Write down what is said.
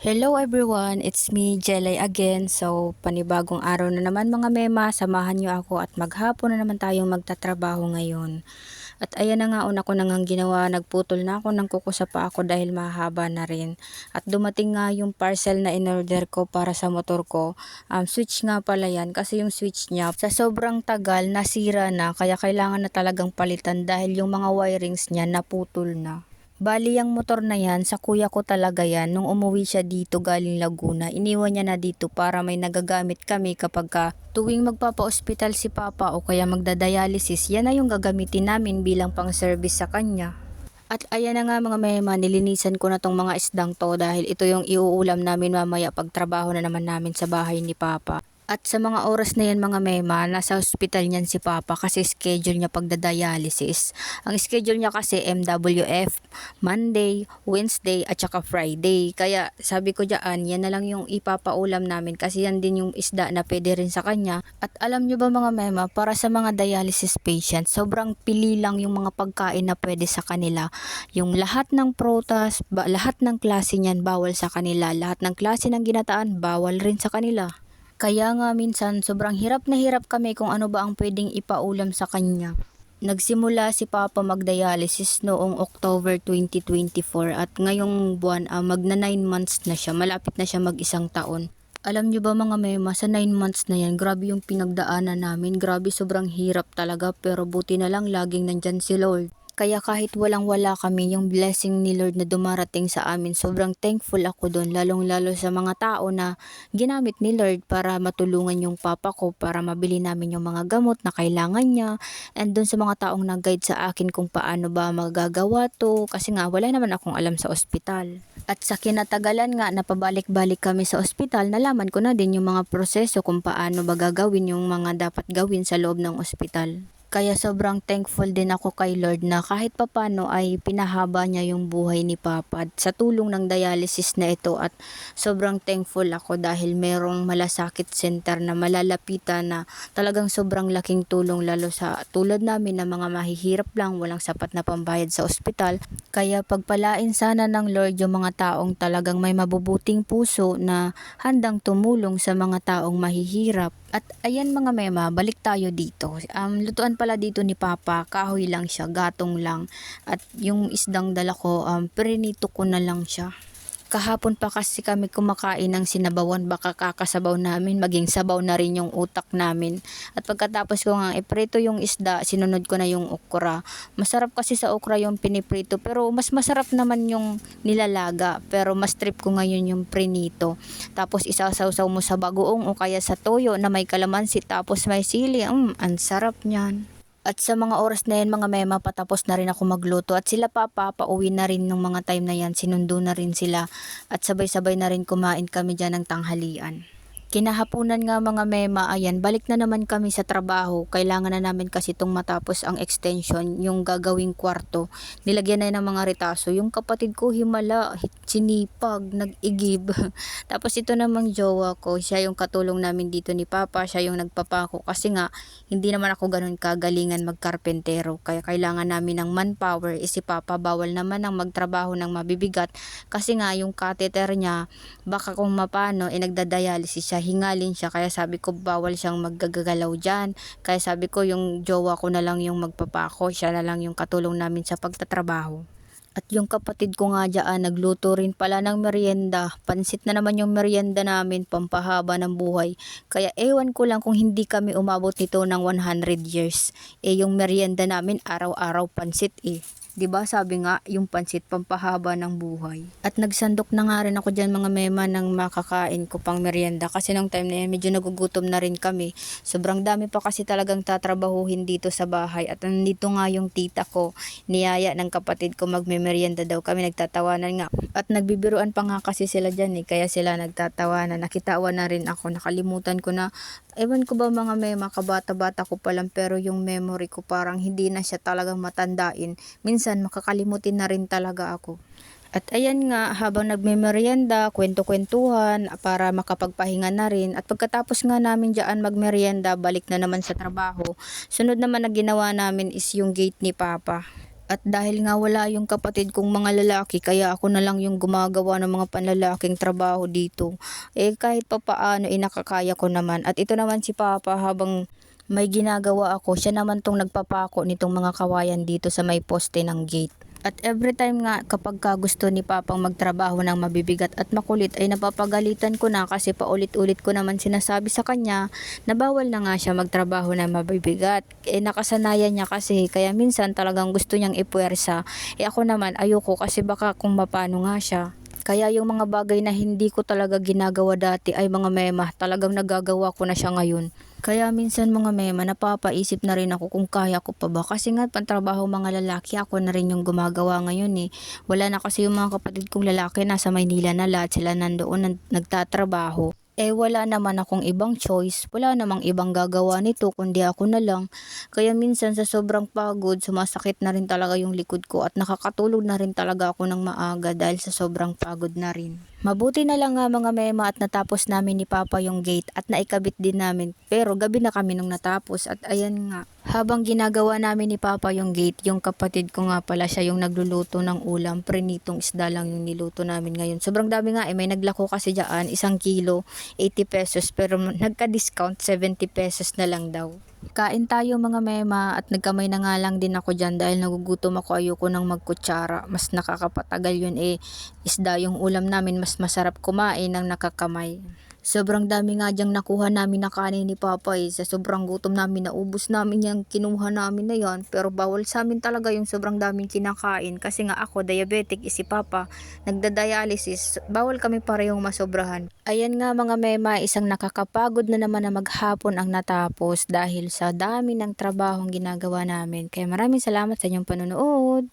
Hello everyone, it's me, Jelay again. So, panibagong araw na naman mga mema, samahan niyo ako at maghapon na naman tayong magtatrabaho ngayon. At ayan na nga, una ko nang ginawa, nagputol na ako ng kuko sa paa ko dahil mahaba na rin. At dumating nga yung parcel na in-order ko para sa motor ko. Switch nga pala yan kasi yung switch niya sa sobrang tagal nasira na kaya kailangan na talagang palitan dahil yung mga wirings niya naputol na. Bali ang motor na yan, sa kuya ko talaga yan. Nung umuwi siya dito galing Laguna, iniwan niya na dito para may nagagamit kami kapag tuwing magpapa-ospital si Papa o kaya magdadialysis, yan na yung gagamitin namin bilang pang service sa kanya. At ayan na nga mga mema, nilinisan ko na tong mga isdang to dahil ito yung iuulam namin mamaya pag trabaho na naman namin sa bahay ni Papa. At sa mga oras na yan mga mema, nasa hospital niyan si Papa kasi schedule niya pagdadialysis. Ang schedule niya kasi MWF, Monday, Wednesday at saka Friday. Kaya sabi ko diyan, yan na lang yung ipapaulam namin kasi yan din yung isda na pwede rin sa kanya. At alam nyo ba mga mema, para sa mga dialysis patients, sobrang pili lang yung mga pagkain na pwede sa kanila. Yung lahat ng prutas, lahat ng klase niyan bawal sa kanila. Lahat ng klase ng ginataan, bawal rin sa kanila. Kaya nga minsan sobrang hirap na hirap kami kung ano ba ang pwedeng ipaulam sa kanya. Nagsimula si Papa magdialysis noong October 2024 at ngayong buwan magna 9 months na siya. Malapit na siya mag-isang taon. Alam niyo ba mga mema, sa 9 months na yan, grabe yung pinagdaanan namin. Grabe, sobrang hirap talaga pero buti na lang laging nandyan si Lord. Kaya kahit walang-wala kami, yung blessing ni Lord na dumarating sa amin, sobrang thankful ako doon, lalong-lalo sa mga tao na ginamit ni Lord para matulungan yung papa ko, para mabili namin yung mga gamot na kailangan niya, and doon sa mga taong nag-guide sa akin kung paano ba magagawa to, kasi nga wala naman akong alam sa ospital. At sa kinatagalan nga, napabalik-balik kami sa ospital, nalaman ko na din yung mga proseso kung paano ba gagawin yung mga dapat gawin sa loob ng ospital. Kaya sobrang thankful din ako kay Lord na kahit papano ay pinahaba niya yung buhay ni Papa sa tulong ng dialysis na ito, at sobrang thankful ako dahil merong malasakit center na malalapitan na talagang sobrang laking tulong lalo sa tulad namin na mga mahihirap lang, walang sapat na pambayad sa ospital. Kaya pagpalain sana ng Lord yung mga taong talagang may mabubuting puso na handang tumulong sa mga taong mahihirap. At ayan mga mema, balik tayo dito. Lutuan pala dito ni Papa, kahoy lang siya, gatong lang. At yung isdang dala ko, prinito ko na lang siya. Kahapon pa kasi kami kumakain ng sinabawan, baka kakasabaw namin, maging sabaw na rin yung utak namin. At pagkatapos ko nga iprito yung isda, sinunod ko na yung okra. Masarap kasi sa okra yung piniprito, pero mas masarap naman yung nilalaga. Pero mas trip ko ngayon yung prinito. Tapos isasawsaw mo sa bagoong o kaya sa toyo na may kalamansi tapos may sili. Ang sarap niyan. At sa mga oras na yan mga mema, patapos na rin ako magluto at sila Papa pauwi na rin ng mga time na yan, sinundo na rin sila at sabay-sabay na rin kumain kami dyan ng tanghalian. Kinahapunan nga mga mema, ayan, balik na naman kami sa trabaho. Kailangan na namin kasi itong matapos ang extension, yung gagawing kwarto. Nilagyan na yun ng mga retaso. Yung kapatid ko himala, sinipag, nag-igib. Tapos ito namang jowa ko, siya yung katulong namin dito ni Papa, siya yung nagpapako. Kasi nga, hindi naman ako ganun kagalingan magkarpentero. Kaya kailangan namin ng manpower. Si Papa bawal naman ang magtrabaho ng mabibigat. Kasi nga, yung catheter niya, baka kung mapano, nagdadialysis siya, hingalin siya, kaya sabi ko bawal siyang maggagalaw dyan. Kaya sabi ko yung jowa ko na lang yung magpapako, siya na lang yung katulong namin sa pagtatrabaho. At yung kapatid ko nga dyan, nagluto rin pala ng merienda. Pansit na naman yung merienda namin, pampahaba ng buhay. Kaya ewan ko lang kung hindi kami umabot nito ng 100 years. Yung merienda namin, araw-araw pansit 'Di ba sabi nga, yung pansit pampahaba ng buhay. At nagsandok na nga rin ako diyan mga mema ng makakain ko pang merienda kasi nung time na yan medyo nagugutom na rin kami. Sobrang dami pa kasi talagang tatrabahuhin dito sa bahay at nandito nga yung tita ko, niyaya ng kapatid ko magme-merienda daw kami, nagtatawanan nga. At nagbibiruan pa nga kasi sila diyan kaya sila nagtatawanan. Nakitawan na rin ako, nakalimutan ko na. Ewan ko ba mga mema, kabata-bata ko pa lang pero yung memory ko parang hindi na siya talagang matandain. Minsan makakalimutin na rin talaga ako. At ayan nga, habang nagme-merienda, kwento-kwentuhan para makapagpahinga na rin. At pagkatapos nga namin dyan magmerienda, balik na naman sa trabaho. Sunod naman na ginawa namin is yung gate ni Papa. At dahil nga wala yung kapatid kong mga lalaki, kaya ako na lang yung gumagawa ng mga panlalaking trabaho dito. Kahit papaano nakakaya ko naman. At ito naman si Papa, habang may ginagawa ako, siya naman tong nagpapako nitong mga kawayan dito sa may poste ng gate. At every time nga kapag gusto ni Papang magtrabaho ng mabibigat at makulit ay napapagalitan ko na, kasi paulit-ulit ko naman sinasabi sa kanya na bawal na nga siya magtrabaho ng mabibigat. Nakasanayan niya kasi, kaya minsan talagang gusto niyang ipuwersa. Ako naman ayoko, kasi baka kung mapano nga siya. Kaya yung mga bagay na hindi ko talaga ginagawa dati ay mga mema, talagang nagagawa ko na siya ngayon. Kaya minsan mga mema, napapaisip na rin ako kung kaya ko pa ba. Kasi nga pantrabaho mga lalaki, ako na rin yung gumagawa ngayon eh. Wala na kasi yung mga kapatid kong lalaki, nasa Maynila na lahat sila, nandoon nagtatrabaho. Wala naman akong ibang choice, wala namang ibang gagawa nito kundi ako na lang. Kaya minsan sa sobrang pagod, sumasakit na rin talaga yung likod ko at nakakatulog na rin talaga ako ng maaga dahil sa sobrang pagod na rin. Mabuti na lang nga mga mema at natapos namin ni Papa yung gate at naikabit din namin. Pero gabi na kami nung natapos, at ayan nga. Habang ginagawa namin ni Papa yung gate, yung kapatid ko nga pala, siya yung nagluluto ng ulam. Prinitong isda lang yung niluto namin ngayon. Sobrang dami nga may naglako kasi dyan, 1 kilo, 80 pesos. Pero nagka-discount, 70 pesos na lang daw. Kain tayo mga mema, at nagkamay na nga lang din ako dyan dahil nagugutom ako, ayoko nang magkutsara. Mas nakakapatagal yun isda yung ulam namin, mas masarap kumain ng nakakamay. Sobrang dami nga diyang nakuha namin na kanin ni Papa Sa sobrang gutom namin, naubos namin yung kinuha namin na yan. Pero bawal sa amin talaga yung sobrang daming kinakain. Kasi nga ako, diabetic, si Papa nagda-dialysis. Bawal kami parehong masobrahan. Ayan nga mga mema, isang nakakapagod na naman na maghapon ang natapos dahil sa dami ng trabahong ginagawa namin. Kaya maraming salamat sa inyong panonood.